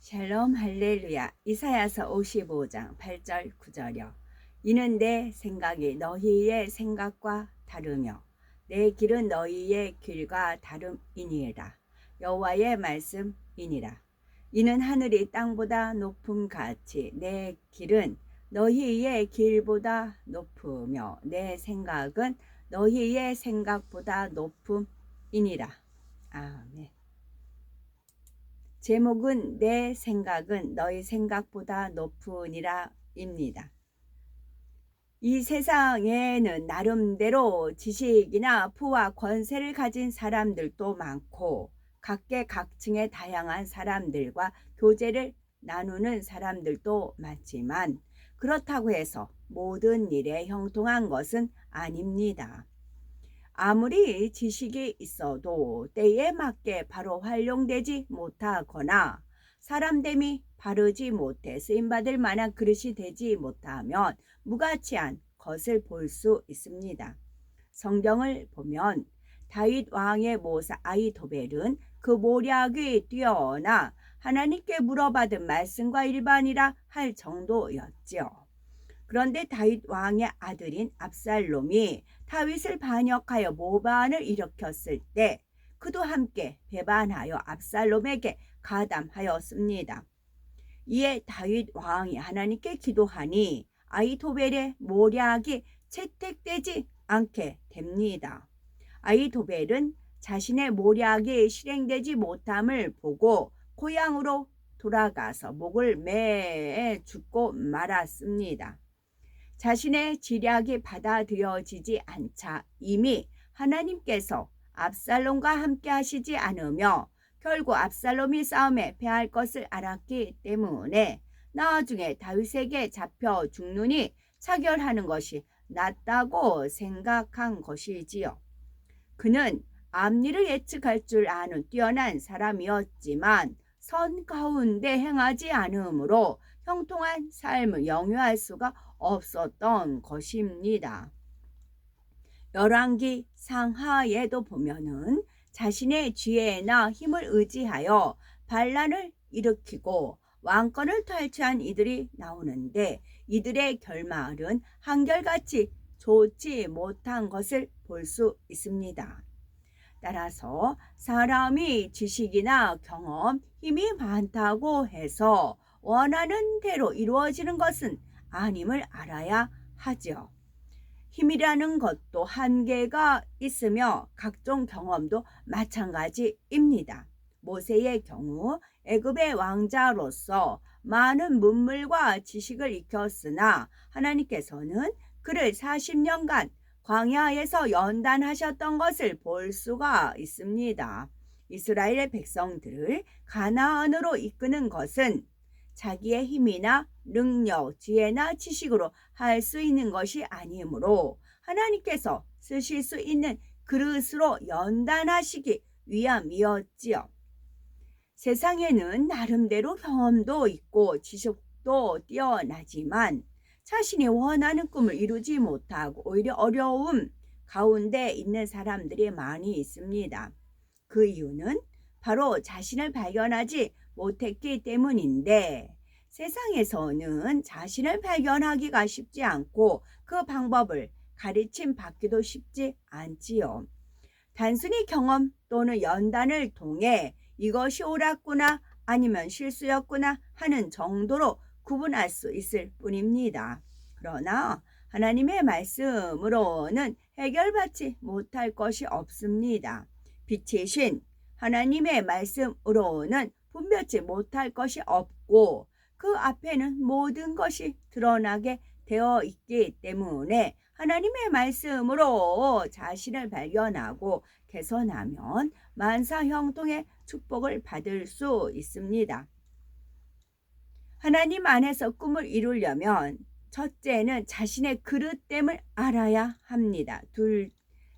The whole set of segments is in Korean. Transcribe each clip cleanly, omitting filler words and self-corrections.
샬롬 할렐루야. 이사야서 55장 8절 9절여. 이는 내 생각이 너희의 생각과 다르며 내 길은 너희의 길과 다름이니라. 여호와의 말씀이니라. 이는 하늘이 땅보다 높음 같이 내 길은 너희의 길보다 높으며 내 생각은 너희의 생각보다 높음이니라. 아멘. 제목은 내 생각은 너희 생각보다 높으니라 입니다. 이 세상에는 나름대로 지식이나 부와 권세를 가진 사람들도 많고 각계각층의 다양한 사람들과 교제를 나누는 사람들도 많지만 그렇다고 해서 모든 일에 형통한 것은 아닙니다. 아무리 지식이 있어도 때에 맞게 바로 활용되지 못하거나 사람됨이 바르지 못해 쓰임받을 만한 그릇이 되지 못하면 무가치한 것을 볼 수 있습니다. 성경을 보면 다윗 왕의 모사 아히도벨은 그 모략이 뛰어나 하나님께 물어받은 말씀과 일반이라 할 정도였지요. 그런데 다윗 왕의 아들인 압살롬이 다윗을 반역하여 모반을 일으켰을 때 그도 함께 배반하여 압살롬에게 가담하였습니다. 이에 다윗 왕이 하나님께 기도하니 아히도벨의 모략이 채택되지 않게 됩니다. 아히도벨은 자신의 모략이 실행되지 못함을 보고 고향으로 돌아가서 목을 매에 죽고 말았습니다. 자신의 지략이 받아들여지지 않자 이미 하나님께서 압살롬과 함께 하시지 않으며 결국 압살롬이 싸움에 패할 것을 알았기 때문에 나중에 다윗에게 잡혀 죽느니 차결하는 것이 낫다고 생각한 것이지요. 그는 앞일을 예측할 줄 아는 뛰어난 사람이었지만 선 가운데 행하지 않으므로 형통한 삶을 영위할 수가 없었던 것입니다. 열왕기 상하에도 보면은 자신의 지혜나 힘을 의지하여 반란을 일으키고 왕권을 탈취한 이들이 나오는데 이들의 결말은 한결같이 좋지 못한 것을 볼 수 있습니다. 따라서 사람이 지식이나 경험, 힘이 많다고 해서 원하는 대로 이루어지는 것은 아님을 알아야 하죠. 힘이라는 것도 한계가 있으며 각종 경험도 마찬가지입니다. 모세의 경우 애굽의 왕자로서 많은 문물과 지식을 익혔으나 하나님께서는 그를 40년간 광야에서 연단하셨던 것을 볼 수가 있습니다. 이스라엘 백성들을 가나안으로 이끄는 것은 자기의 힘이나 능력, 지혜나 지식으로 할 수 있는 것이 아니므로 하나님께서 쓰실 수 있는 그릇으로 연단하시기 위함이었지요. 세상에는 나름대로 경험도 있고 지식도 뛰어나지만 자신이 원하는 꿈을 이루지 못하고 오히려 어려움 가운데 있는 사람들이 많이 있습니다. 그 이유는 바로 자신을 발견하지 못했기 때문인데 세상에서는 자신을 발견하기가 쉽지 않고 그 방법을 가르침 받기도 쉽지 않지요. 단순히 경험 또는 연단을 통해 이것이 옳았구나 아니면 실수였구나 하는 정도로 구분할 수 있을 뿐입니다. 그러나 하나님의 말씀으로는 해결받지 못할 것이 없습니다. 빛이신 하나님의 말씀으로는 분별치 못할 것이 없고 그 앞에는 모든 것이 드러나게 되어 있기 때문에 하나님의 말씀으로 자신을 발견하고 개선하면 만사형통의 축복을 받을 수 있습니다. 하나님 안에서 꿈을 이루려면 첫째는 자신의 그릇됨을 알아야 합니다.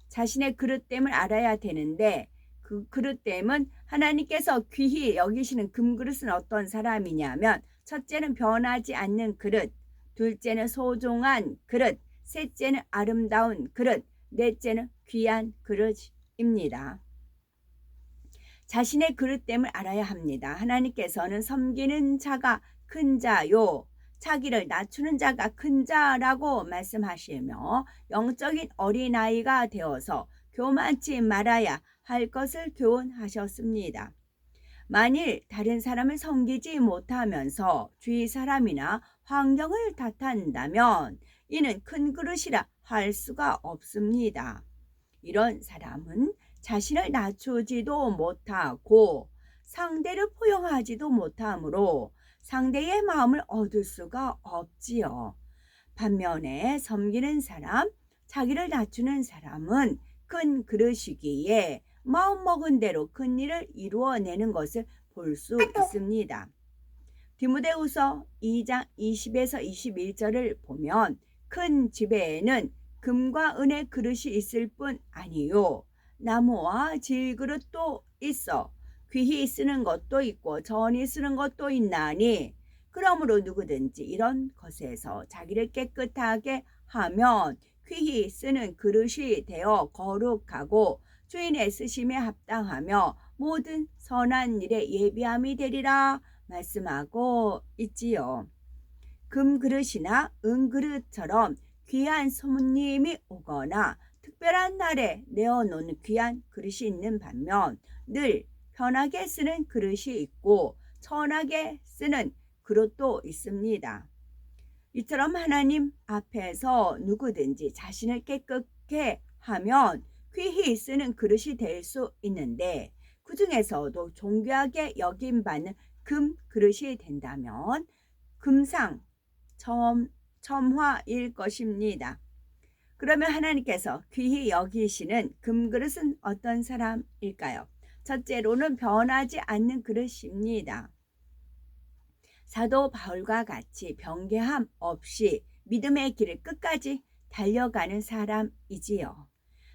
자신의 그릇됨을 알아야 되는데 그 그릇됨은 하나님께서 귀히 여기시는 금그릇은 어떤 사람이냐면 첫째는 변하지 않는 그릇, 둘째는 소중한 그릇, 셋째는 아름다운 그릇, 넷째는 귀한 그릇입니다. 자신의 그릇됨을 알아야 합니다. 하나님께서는 섬기는 자가 큰 자요, 자기를 낮추는 자가 큰 자라고 말씀하시며 영적인 어린아이가 되어서 교만치 말아야 할 것을 교훈하셨습니다. 만일 다른 사람을 섬기지 못하면서 주위 사람이나 환경을 탓한다면 이는 큰 그릇이라 할 수가 없습니다. 이런 사람은 자신을 낮추지도 못하고 상대를 포용하지도 못하므로 상대의 마음을 얻을 수가 없지요. 반면에 섬기는 사람, 자기를 낮추는 사람은 큰 그릇이기에 마음먹은 대로 큰 일을 이루어내는 것을 볼 수 있습니다. 디모데후서 2장 20에서 21절을 보면 큰 집에는 금과 은의 그릇이 있을 뿐 아니요 나무와 질그릇도 있어 귀히 쓰는 것도 있고 전히 쓰는 것도 있나니 그러므로 누구든지 이런 것에서 자기를 깨끗하게 하면 귀히 쓰는 그릇이 되어 거룩하고 주인의 쓰심에 합당하며 모든 선한 일에 예비함이 되리라 말씀하고 있지요. 금그릇이나 은그릇처럼 귀한 손님이 오거나 특별한 날에 내어놓는 귀한 그릇이 있는 반면 늘 편하게 쓰는 그릇이 있고 천하게 쓰는 그릇도 있습니다. 이처럼 하나님 앞에서 누구든지 자신을 깨끗게 하면 귀히 쓰는 그릇이 될 수 있는데 그 중에서도 존귀하게 여김받는 금 그릇이 된다면 금상 첨화일 것입니다. 그러면 하나님께서 귀히 여기시는 금그릇은 어떤 사람일까요? 첫째로는 변하지 않는 그릇입니다. 사도 바울과 같이 변개함 없이 믿음의 길을 끝까지 달려가는 사람이지요.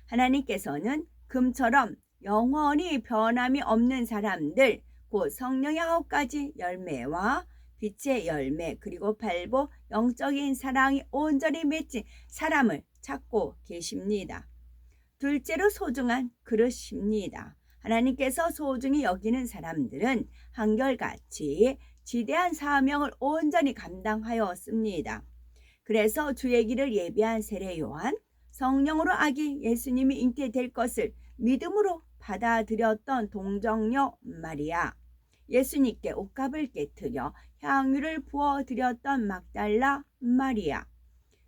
하나님께서는 금처럼 영원히 변함이 없는 사람들, 곧 성령의 9가지 열매와 빛의 열매, 그리고 발보 영적인 사랑이 온전히 맺힌 사람을 찾고 계십니다. 둘째로 소중한 그릇입니다. 하나님께서 소중히 여기는 사람들은 한결같이 지대한 사명을 온전히 감당하였습니다. 그래서 주의 길을 예비한 세례 요한, 성령으로 아기 예수님이 잉태될 것을 믿음으로 받아들였던 동정녀 마리아, 예수님께 옷값을 깨트려 향유를 부어드렸던 막달라 마리아,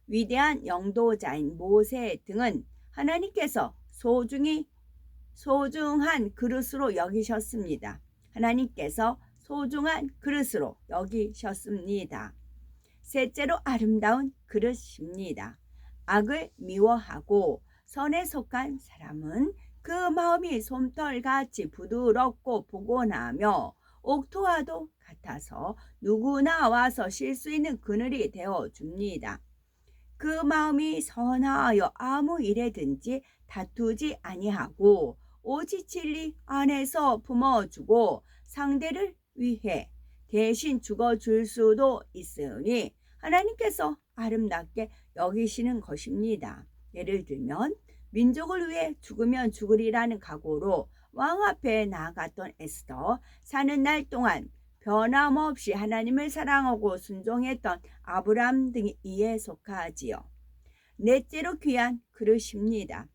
위대한 영도자인 모세 등은 하나님께서 소중한 그릇으로 여기셨습니다. 하나님께서 소중한 그릇으로 여기셨습니다. 셋째로 아름다운 그릇입니다. 악을 미워하고 선에 속한 사람은 그 마음이 솜털같이 부드럽고 포근하며 옥토와도 같아서 누구나 와서 쉴 수 있는 그늘이 되어줍니다. 그 마음이 선하여 아무 일에든지 다투지 아니하고 오직 진리 안에서 품어주고 상대를 위해 대신 죽어줄 수도 있으니 하나님께서 아름답게 여기시는 것입니다. 예를 들면 민족을 위해 죽으면 죽으리라는 각오로 왕 앞에 나아갔던 에스더, 사는 날 동안 변함없이 하나님을 사랑하고 순종했던 아브람 등이 이에 속하지요. 넷째로 귀한 그릇입니다.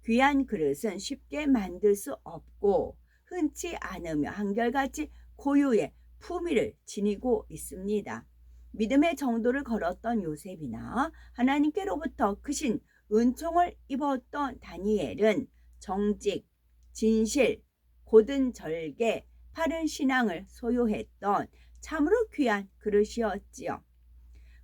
귀한 그릇은 쉽게 만들 수 없고 흔치 않으며 한결같이 고유의 품위를 지니고 있습니다. 믿음의 정도를 걸었던 요셉이나 하나님께로부터 크신 은총을 입었던 다니엘은 정직, 진실, 고든 절개, 바른 신앙을 소유했던 참으로 귀한 그릇이었지요.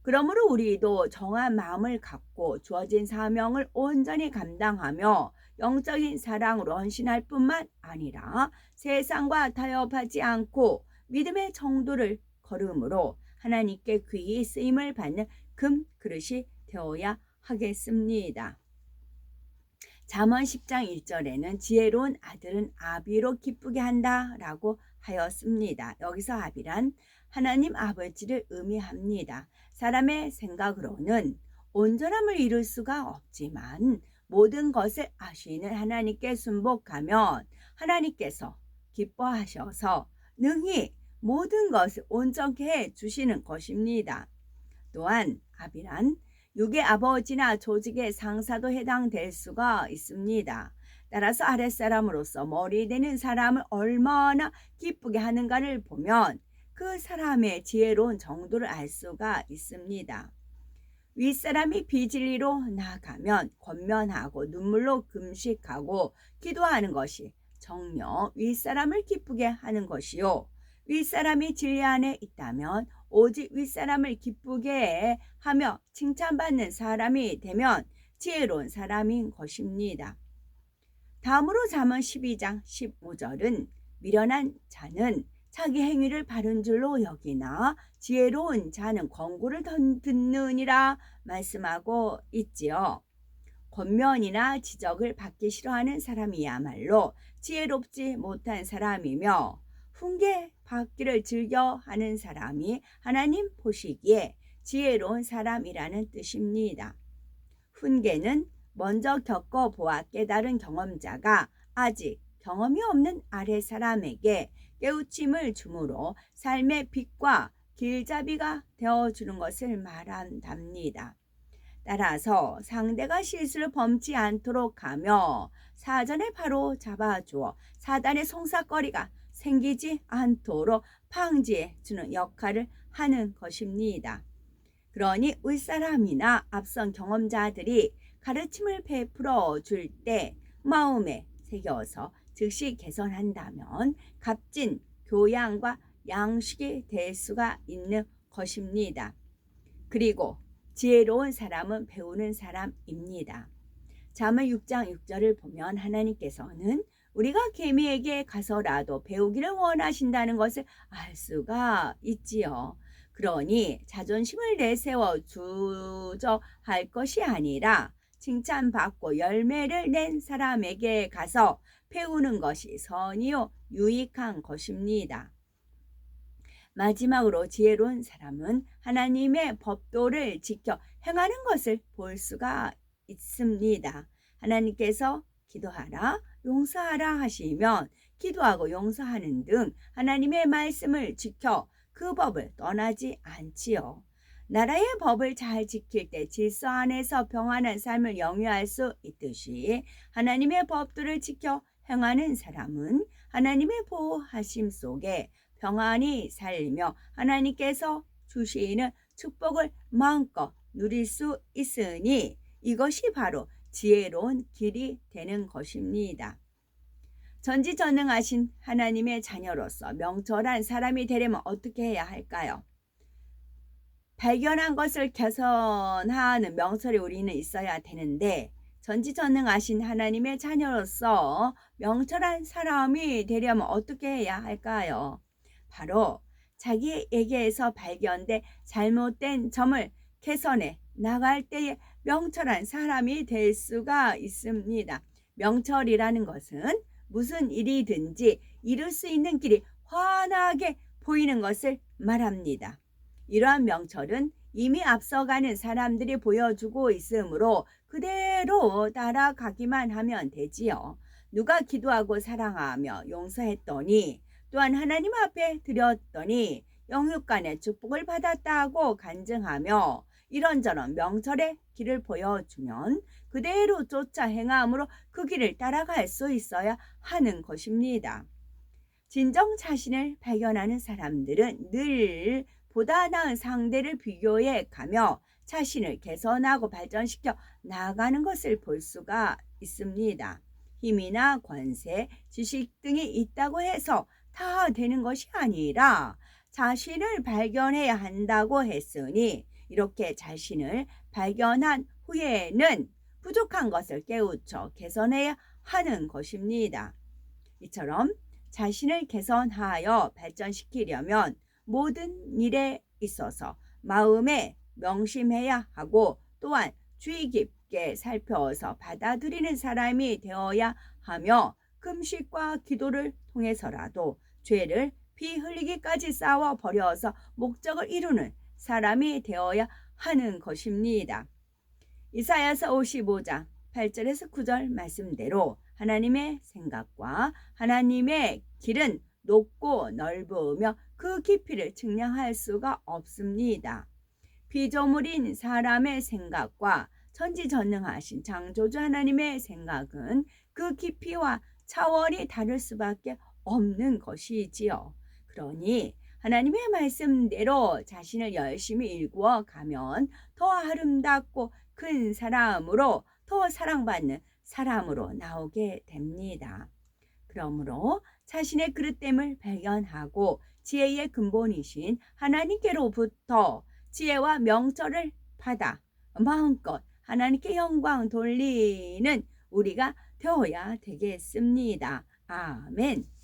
그러므로 우리도 정한 마음을 갖고 주어진 사명을 온전히 감당하며 영적인 사랑으로 헌신할 뿐만 아니라 세상과 타협하지 않고 믿음의 정도를 걸음으로 하나님께 귀히 쓰임을 받는 금 그릇이 되어야 하겠습니다. 잠언 10장 1절에는 지혜로운 아들은 아비로 기쁘게 한다라고 하였습니다. 여기서 아비란 하나님 아버지를 의미합니다. 사람의 생각으로는 온전함을 이룰 수가 없지만 모든 것을 아시는 하나님께 순복하면 하나님께서 기뻐하셔서 능히 모든 것을 온전케 해 주시는 것입니다. 또한 아비란 육의 아버지나 조직의 상사도 해당될 수가 있습니다. 따라서 아랫사람으로서 머리 되는 사람을 얼마나 기쁘게 하는가를 보면 그 사람의 지혜로운 정도를 알 수가 있습니다. 윗사람이 비진리로 나아가면 권면하고 눈물로 금식하고 기도하는 것이 정녕 윗사람을 기쁘게 하는 것이요. 윗사람이 진리 안에 있다면 오직 윗사람을 기쁘게 하며 칭찬받는 사람이 되면 지혜로운 사람인 것입니다. 다음으로 잠언 12장 15절은 미련한 자는 자기 행위를 바른 줄로 여기나 지혜로운 자는 권고를 듣느니라 말씀하고 있지요. 권면이나 지적을 받기 싫어하는 사람이야말로 지혜롭지 못한 사람이며 훈계 받기를 즐겨하는 사람이 하나님 보시기에 지혜로운 사람이라는 뜻입니다. 훈계는 먼저 겪어보아 깨달은 경험자가 아직 경험이 없는 아래 사람에게 깨우침을 주므로 삶의 빛과 길잡이가 되어주는 것을 말한답니다. 따라서 상대가 실수를 범치 않도록 하며 사전에 바로 잡아주어 사단의 송사거리가 생기지 않도록 방지해 주는 역할을 하는 것입니다. 그러니 윗사람이나 앞선 경험자들이 가르침을 베풀어 줄 때 마음에 새겨서 즉시 개선한다면 값진 교양과 양식이 될 수가 있는 것입니다. 그리고 지혜로운 사람은 배우는 사람입니다. 잠언 6장 6절을 보면 하나님께서는 우리가 개미에게 가서라도 배우기를 원하신다는 것을 알 수가 있지요. 그러니 자존심을 내세워 주저할 것이 아니라 칭찬받고 열매를 낸 사람에게 가서 배우는 것이 선이요 유익한 것입니다. 마지막으로 지혜로운 사람은 하나님의 법도를 지켜 행하는 것을 볼 수가 있습니다. 하나님께서 기도하라, 용서하라 하시면 기도하고 용서하는 등 하나님의 말씀을 지켜 그 법을 떠나지 않지요. 나라의 법을 잘 지킬 때 질서 안에서 평안한 삶을 영위할 수 있듯이 하나님의 법도를 지켜 행하는 사람은 하나님의 보호하심 속에 평안히 살며 하나님께서 주시는 축복을 마음껏 누릴 수 있으니 이것이 바로 지혜로운 길이 되는 것입니다. 전지전능하신 하나님의 자녀로서 명철한 사람이 되려면 어떻게 해야 할까요? 발견한 것을 개선하는 명철이 우리는 있어야 되는데 전지전능하신 하나님의 자녀로서 명철한 사람이 되려면 어떻게 해야 할까요? 바로 자기에게서 발견된 잘못된 점을 개선해 나갈 때에 명철한 사람이 될 수가 있습니다. 명철이라는 것은 무슨 일이든지 이룰 수 있는 길이 환하게 보이는 것을 말합니다. 이러한 명철은 이미 앞서가는 사람들이 보여주고 있으므로 그대로 따라가기만 하면 되지요. 누가 기도하고 사랑하며 용서했더니 또한 하나님 앞에 드렸더니 영육간의 축복을 받았다고 간증하며 이런저런 명철의 길을 보여주면 그대로 쫓아 행함으로 그 길을 따라갈 수 있어야 하는 것입니다. 진정 자신을 발견하는 사람들은 늘 보다 나은 상대를 비교해 가며 자신을 개선하고 발전시켜 나아가는 것을 볼 수가 있습니다. 힘이나 권세, 지식 등이 있다고 해서 다 되는 것이 아니라 자신을 발견해야 한다고 했으니 이렇게 자신을 발견한 후에는 부족한 것을 깨우쳐 개선해야 하는 것입니다. 이처럼 자신을 개선하여 발전시키려면 모든 일에 있어서 마음에 명심해야 하고 또한 주의 깊게 살펴서 받아들이는 사람이 되어야 하며 금식과 기도를 통해서라도 죄를 피 흘리기까지 싸워 버려서 목적을 이루는 사람이 되어야 하는 것입니다. 이사야서 55장 8절에서 9절 말씀대로 하나님의 생각과 하나님의 길은 높고 넓으며 그 깊이를 측량할 수가 없습니다. 피조물인 사람의 생각과 천지전능하신 창조주 하나님의 생각은 그 깊이와 차원이 다를 수밖에 없는 것이지요. 그러니 하나님의 말씀대로 자신을 열심히 일구어 가면 더 아름답고 큰 사람으로, 더 사랑받는 사람으로 나오게 됩니다. 그러므로 자신의 그릇됨을 발견하고 지혜의 근본이신 하나님께로부터 지혜와 명철을 받아 마음껏 하나님께 영광 돌리는 우리가 되어야 되겠습니다. 아멘.